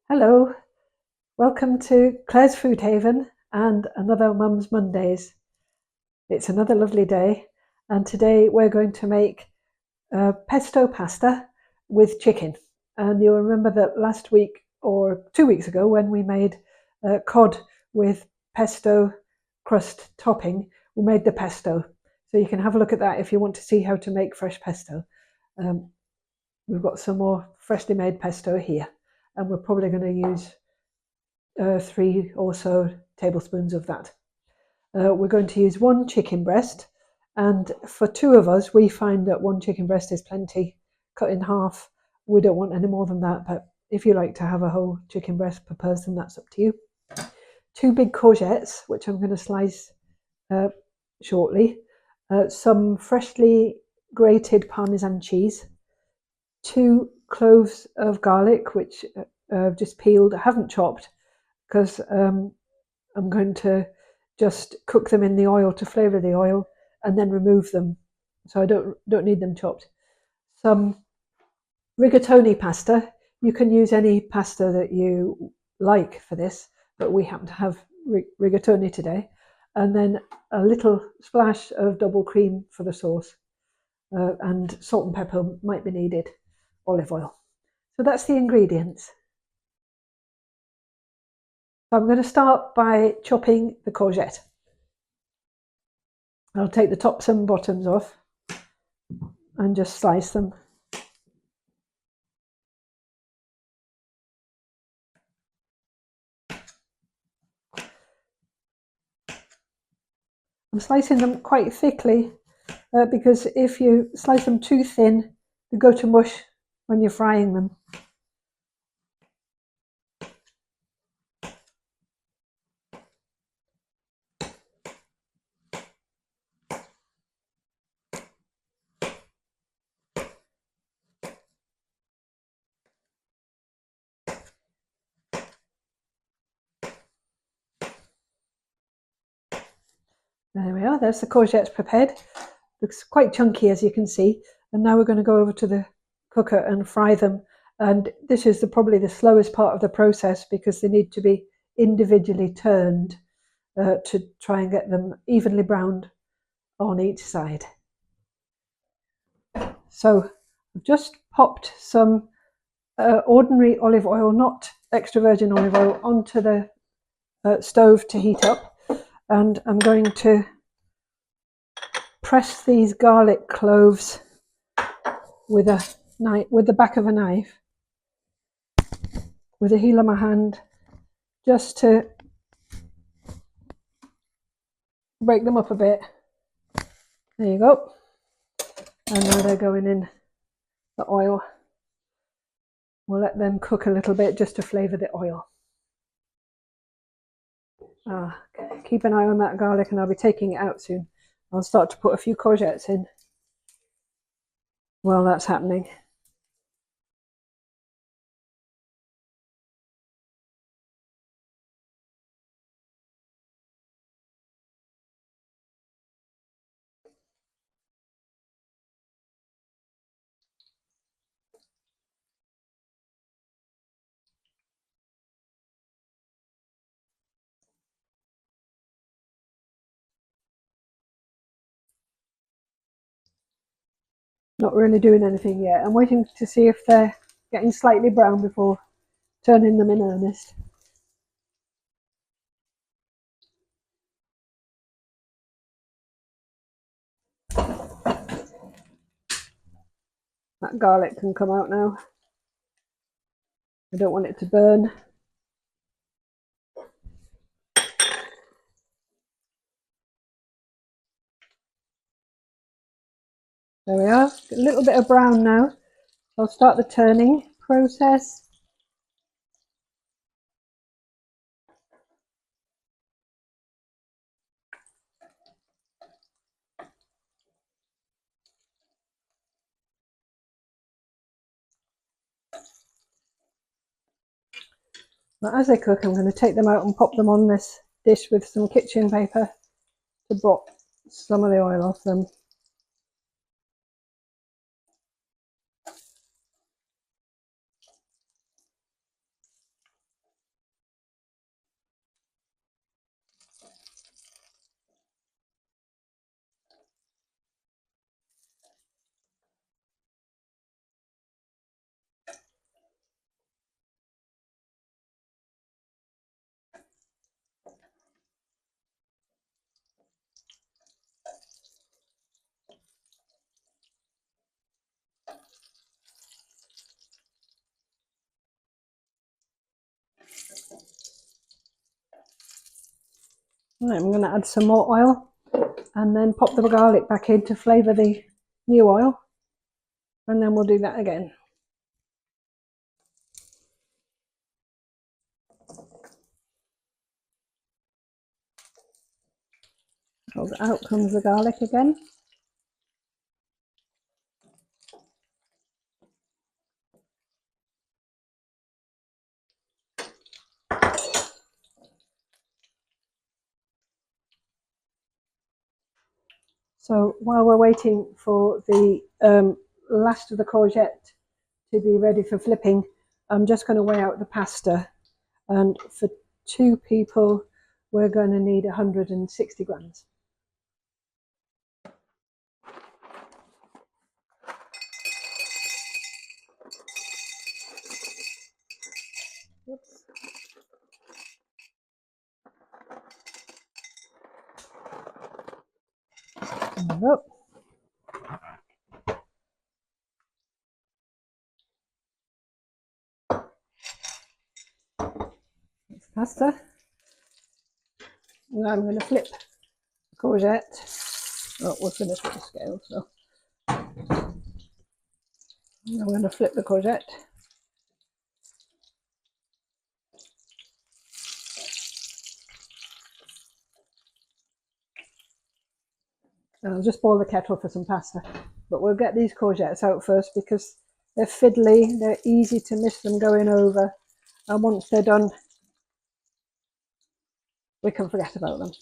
Hello, welcome to Claire's Food Haven and another Mum's Mondays. It's another lovely day, and today we're going to make pesto pasta with chicken. And you'll remember that last week or 2 weeks ago when we made cod with pesto crust topping, we made the pesto. So you can have a look at that if you want to see how to make fresh pesto. We've got some more freshly made pesto here, and we're probably going to use 3 or so tablespoons of that. We're going to use 1 chicken breast, and for 2 of us we find that 1 chicken breast is plenty. Cut in half, we don't want any more than that, but if you like to have a whole chicken breast per person, that's up to you. 2 big courgettes, which I'm going to slice shortly. Some freshly grated Parmesan cheese. 2 cloves of garlic, which I've just peeled. I haven't chopped because I'm going to just cook them in the oil to flavour the oil and then remove them, so I don't need them chopped. Some rigatoni pasta. You can use any pasta that you like for this, but we happen to have rigatoni today. And then a little splash of double cream for the sauce, and salt and pepper might be needed, olive oil. So that's the ingredients. So I'm going to start by chopping the courgette. I'll take the tops and bottoms off and just slice them. I'm slicing them quite thickly because if you slice them too thin, they go to mush when you're frying them. There we are, there's the courgettes prepared. Looks quite chunky, as you can see. And now we're going to go over to the cooker and fry them. And this is probably the slowest part of the process because they need to be individually turned to try and get them evenly browned on each side. So I've just popped some ordinary olive oil, not extra virgin olive oil, onto the stove to heat up, and I'm going to press these garlic cloves with a knife, with the back of a knife, with the heel of my hand, just to break them up a bit. There you go. And now they're going in the oil. We'll let them cook a little bit just to flavour the oil. Keep an eye on that garlic, and I'll be taking it out soon. I'll start to put a few courgettes in while that's happening. Not really doing anything yet. I'm waiting to see if they're getting slightly brown before turning them in earnest. That garlic can come out now. I don't want it to burn. There we are, a little bit of brown now. I'll start the turning process. Now, as they cook, I'm going to take them out and pop them on this dish with some kitchen paper to drop some of the oil off them. Right, I'm going to add some more oil and then pop the garlic back in to flavour the new oil, and then we'll do that again. So out comes the garlic again. So while we're waiting for the last of the courgette to be ready for flipping, I'm just going to weigh out the pasta, and for 2 people we're going to need 160 grams. Oops. Nope. That's pasta. Now I'm going to flip the courgette. Oh, we're finished with the scale, so I'm going to flip the courgette. And I'll just boil the kettle for some pasta, but we'll get these courgettes out first because they're fiddly, they're easy to miss them going over, and once they're done we can forget about them.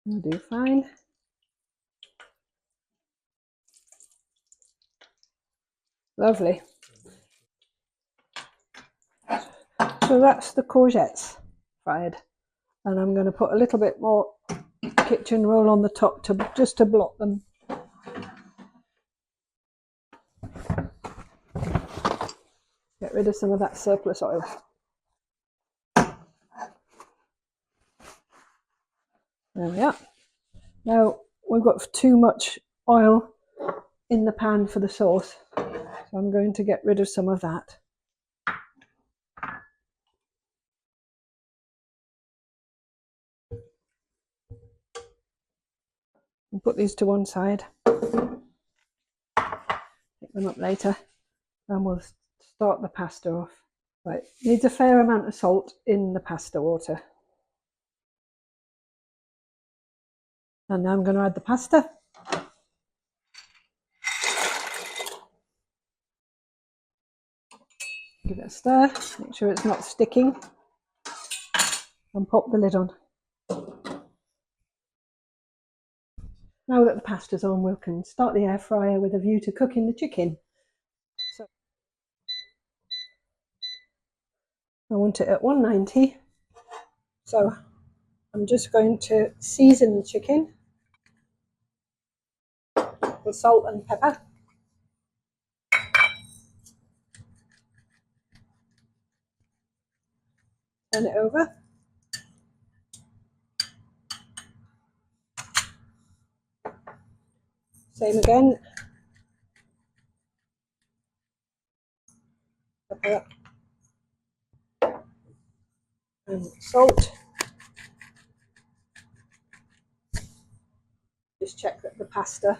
They'll do fine. Lovely. So that's the courgettes fried, and I'm going to put a little bit more kitchen roll on the top just to block them. Get rid of some of that surplus oil. There we are. Now we've got too much oil in the pan for the sauce, so I'm going to get rid of some of that. We'll put these to one side, pick them up later, and we'll start the pasta off. Right, needs a fair amount of salt in the pasta water. And now I'm going to add the pasta. Give it a stir, make sure it's not sticking, and pop the lid on. Now that the pasta's on, we can start the air fryer with a view to cooking the chicken. So I want it at 190, so I'm just going to season the chicken with salt and pepper. Turn it over. Same again. Pepper and salt. Just check that the pasta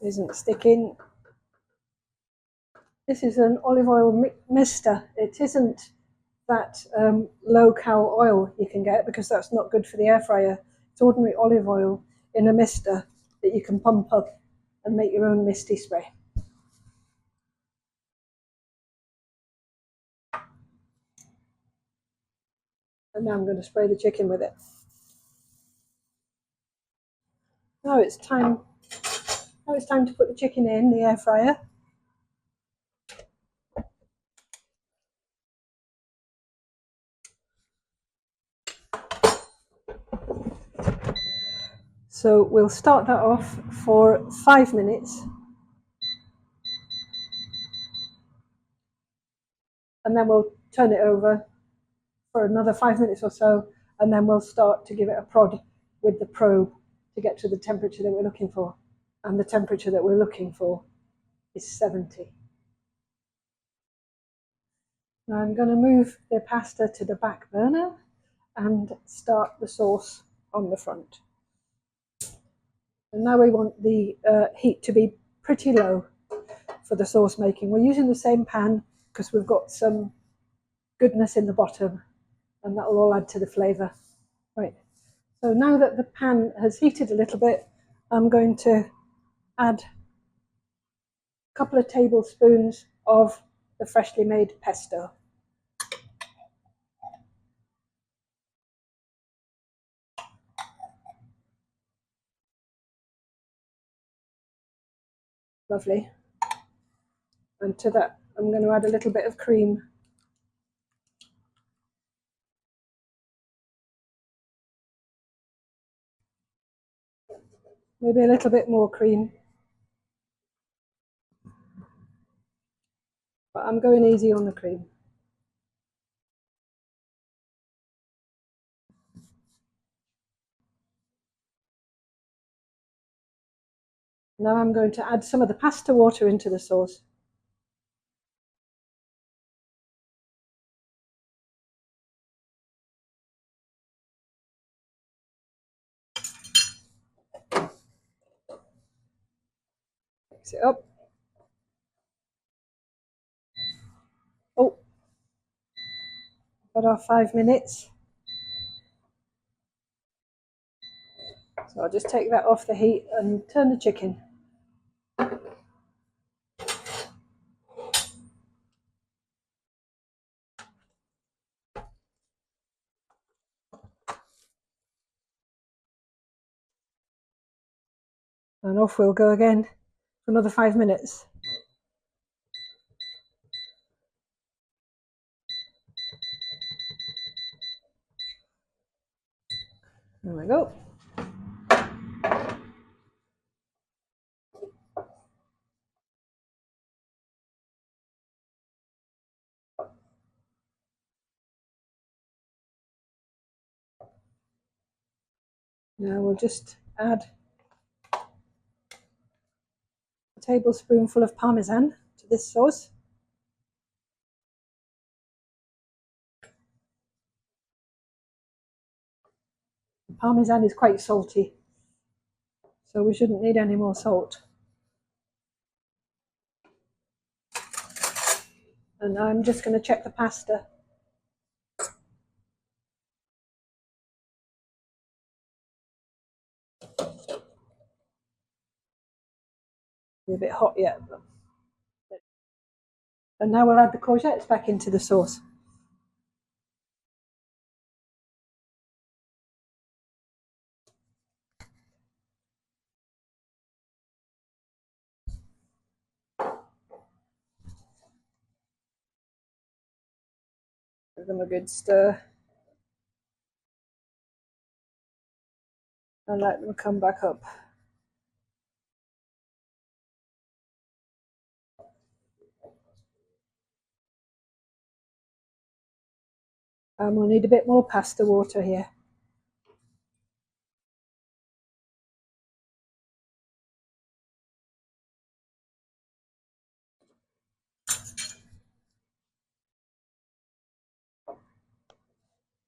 isn't sticking. This is an olive oil mister. It isn't that low cal oil you can get, because that's not good for the air fryer. It's ordinary olive oil in a mister that you can pump up and make your own misty spray. And now I'm going to spray the chicken with it. Now it's time to put the chicken in the air fryer. So we'll start that off for 5 minutes, and then we'll turn it over for another 5 minutes or so, and then we'll start to give it a prod with the probe to get to the temperature that we're looking for. And the temperature that we're looking for is 70. Now I'm going to move the pasta to the back burner and start the sauce on the front. And now we want the heat to be pretty low for the sauce making. We're using the same pan because we've got some goodness in the bottom, and that will all add to the flavour. Right, so now that the pan has heated a little bit, I'm going to add a couple of tablespoons of the freshly made pesto. Lovely. And to that, I'm going to add a little bit of cream. Maybe a little bit more cream. But I'm going easy on the cream. Now I'm going to add some of the pasta water into the sauce. Mix it up. Oh, got our 5 minutes. So I'll just take that off the heat and turn the chicken. And off we'll go again for another 5 minutes. There we go. Now we'll just add a tablespoonful of parmesan to this sauce. The parmesan is quite salty, so we shouldn't need any more salt. And I'm just going to check the pasta. It's a bit hot yet. And now we'll add the courgettes back into the sauce. Give them a good stir. And let them come back up. And we'll need a bit more pasta water here.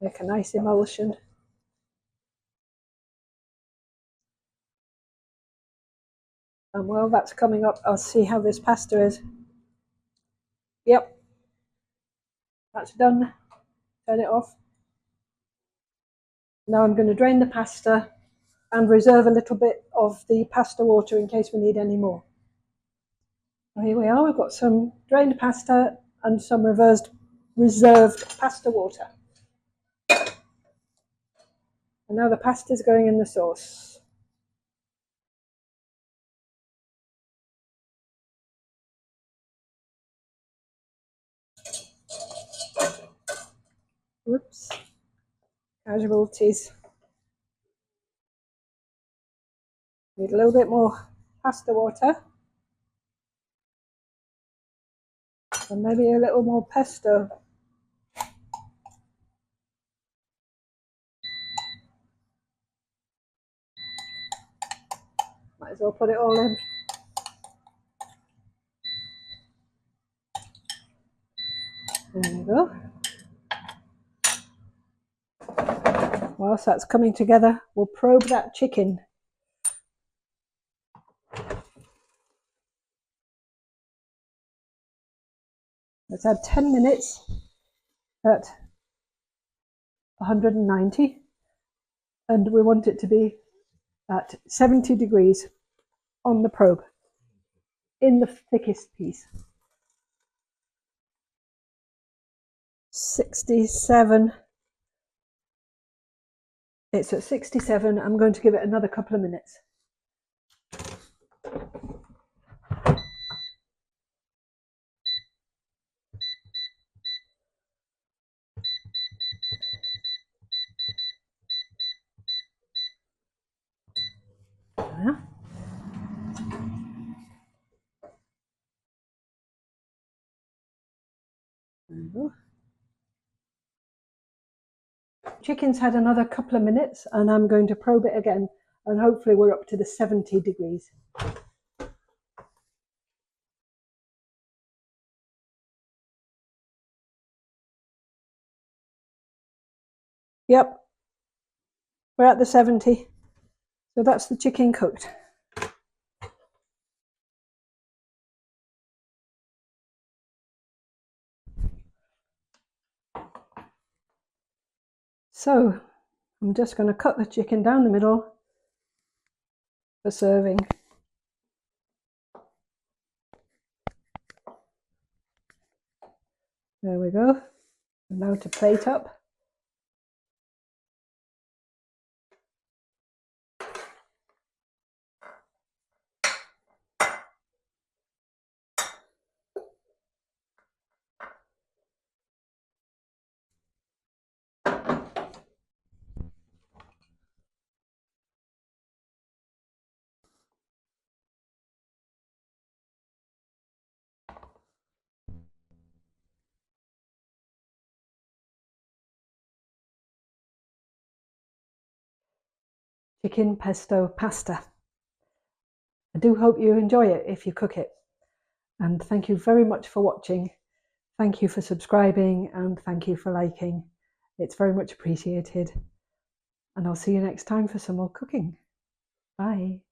Make a nice emulsion. And while that's coming up, I'll see how this pasta is. Yep, that's done. Turn it off. Now I'm going to drain the pasta and reserve a little bit of the pasta water in case we need any more. Well, here we are, we've got some drained pasta and some reserved pasta water. And now the pasta is going in the sauce. Whoops, casualties. Need a little bit more pasta water. And maybe a little more pesto. Might as well put it all in. There we go. Whilst that's coming together, we'll probe that chicken. Let's add 10 minutes at 190, and we want it to be at 70 degrees on the probe in the thickest piece. 67. It's at 67. I'm going to give it another couple of minutes. There we go. Chicken's had another couple of minutes, and I'm going to probe it again, and hopefully we're up to the 70 degrees. Yep, we're at the 70. So that's the chicken cooked. So I'm just going to cut the chicken down the middle for serving. There we go. And now to plate up. Chicken pesto pasta. I do hope you enjoy it if you cook it. And thank you very much for watching. Thank you for subscribing, and thank you for liking. It's very much appreciated. And I'll see you next time for some more cooking. Bye.